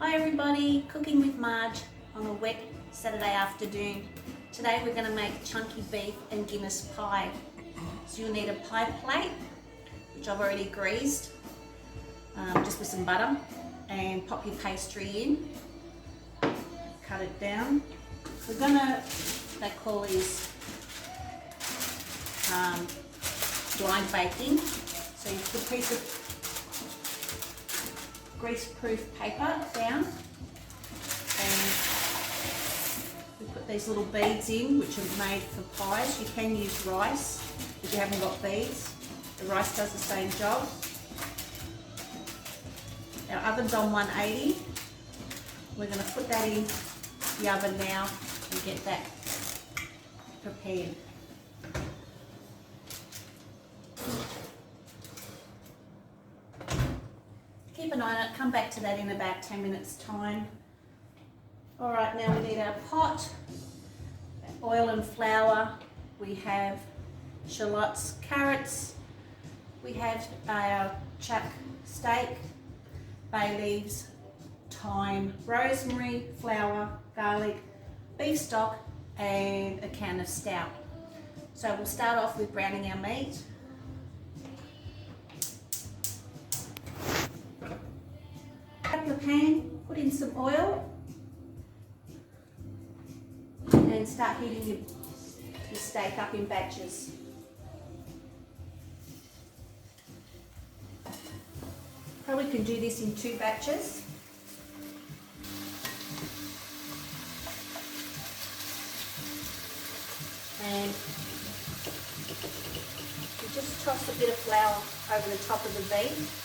Hi everybody, cooking with Marge on a wet Saturday afternoon. Today we're going to make chunky beef and Guinness pie. So you'll need a pie plate, which I've already greased, just with some butter, and pop your pastry in, cut it down. We're going to, they call these blind baking. So you put a piece of grease-proof paper down, and we put these little beads in, which are made for pies. You can use rice if you haven't got beads. The rice does the same job. Our oven's on 180. We're going to put that in the oven now and get that prepared. Keep an eye on it, come back to that in about 10 minutes time. Alright, now we need our pot, oil and flour, we have shallots, carrots, we have our chuck steak, bay leaves, thyme, rosemary, flour, garlic, beef stock and a can of stout. So we'll start off with browning our meat. Up the pan, put in some oil and start heating your steak up in batches. Probably can do this in 2 batches. And you just toss a bit of flour over the top of the beef.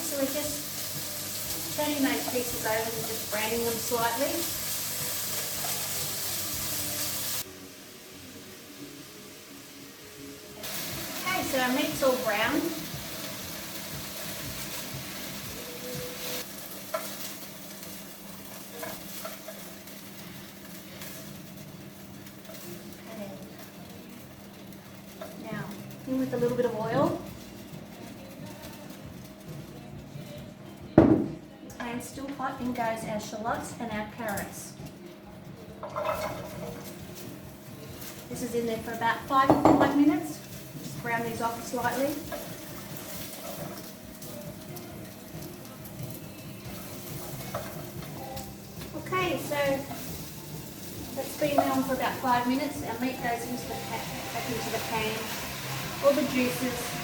So we're just turning those pieces over and just browning them slightly. Okay, so our meat's all brown. Okay. Now, in with a little bit of oil. Still hot, in goes our shallots and our carrots. This is in there for about 5 minutes. Just brown these off slightly. Okay, so that's been on for about 5 minutes. Our meat goes into back into the pan. All the juices.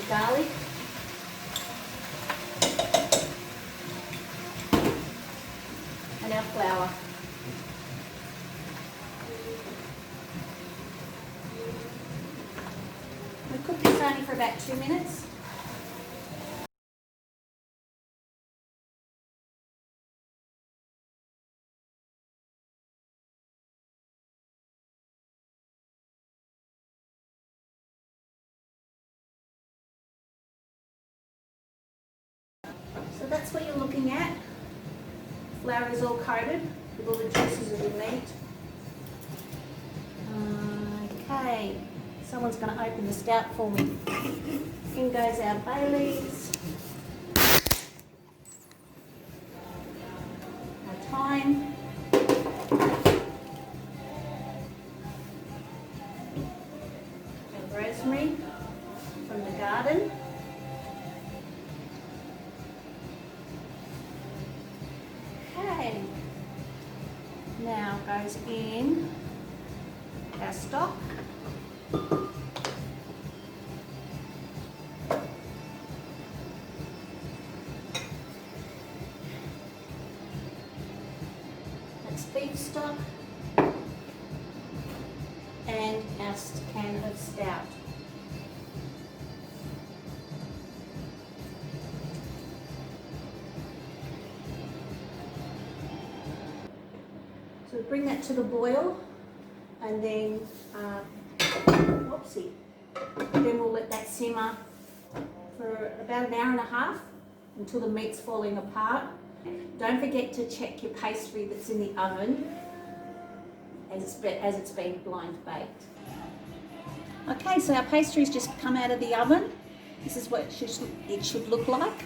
Garlic, and our flour. We cook this only for about 2 minutes. So that's what you're looking at. Flour is all coated with all the juices of the meat. Okay, someone's going to open the stout for me. In goes our bay leaves, our thyme, our rosemary from the garden. Okay, now goes in our stock. That's beef stock and our can of stout. So bring that to the boil, and then, then we'll let that simmer for about an hour and a half until the meat's falling apart. Don't forget to check your pastry that's in the oven as it's been blind baked. Okay, so our pastry's just come out of the oven. This is what it should look like,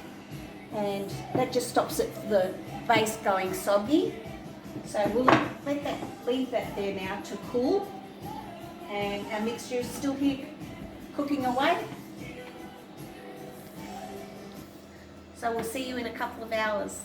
and that just stops the base going soggy. So we'll leave that there now to cool, and our mixture is still here cooking away. So we'll see you in a couple of hours.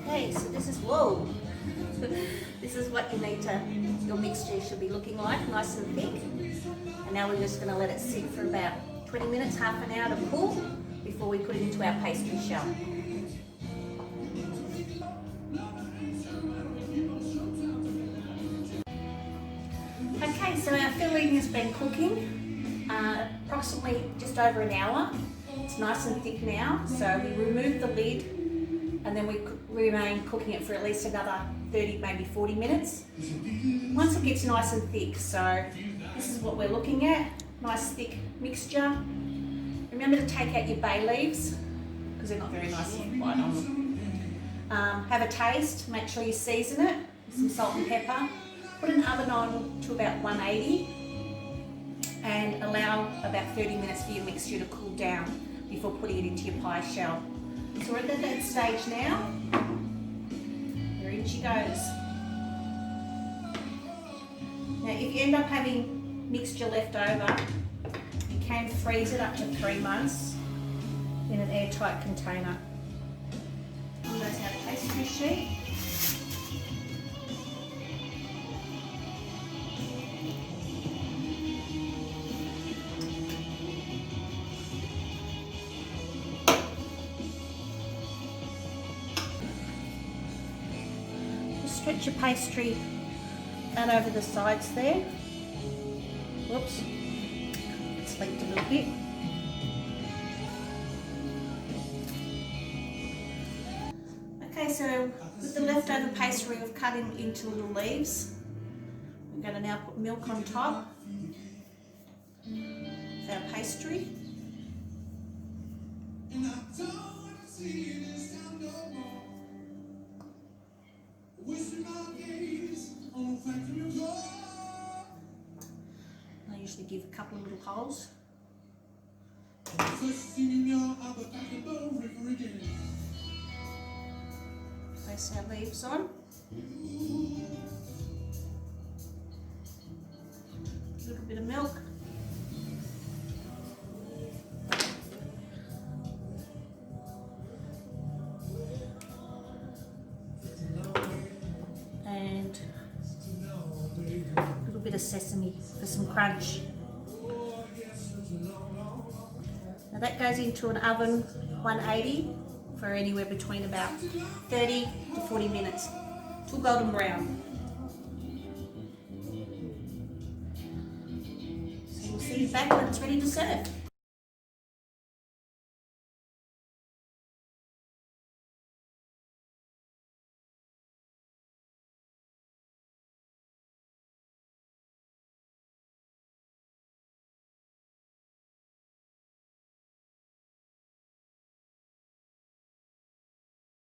Okay, so this is, whoa, this is what your mixture should be looking like, nice and thick. And now we're just going to let it sit for about 20 minutes, half an hour to cool before we put it into our pastry shell. Okay, so our filling has been cooking approximately just over an hour. It's nice and thick now, so we remove the lid and then we remain cooking it for at least another 30, maybe 40 minutes. Once it gets nice and thick, so this is what we're looking at, nice thick mixture. Remember to take out your bay leaves because they're not very nice to bite on them. Have a taste, make sure you season it with some salt and pepper. Put an oven on to about 180 and allow about 30 minutes for your mixture to cool down before putting it into your pie shell. So we're at that stage now. There in she goes. Now if you end up having mixture left over, you can freeze it up to 3 months in an airtight container. And there's our pastry sheet. Stretch your pastry out over the sides there. Whoops, it's leaked a little bit. Okay, so with the leftover pastry we've cut it into little leaves. We're going to now put milk on top of our pastry. I usually give a couple of little holes. Place our leaves on. A little bit of milk. And a little bit of sesame for some crunch. Now that goes into an oven 180 for anywhere between about 30 to 40 minutes till golden brown. So we'll see you back when it's ready to serve.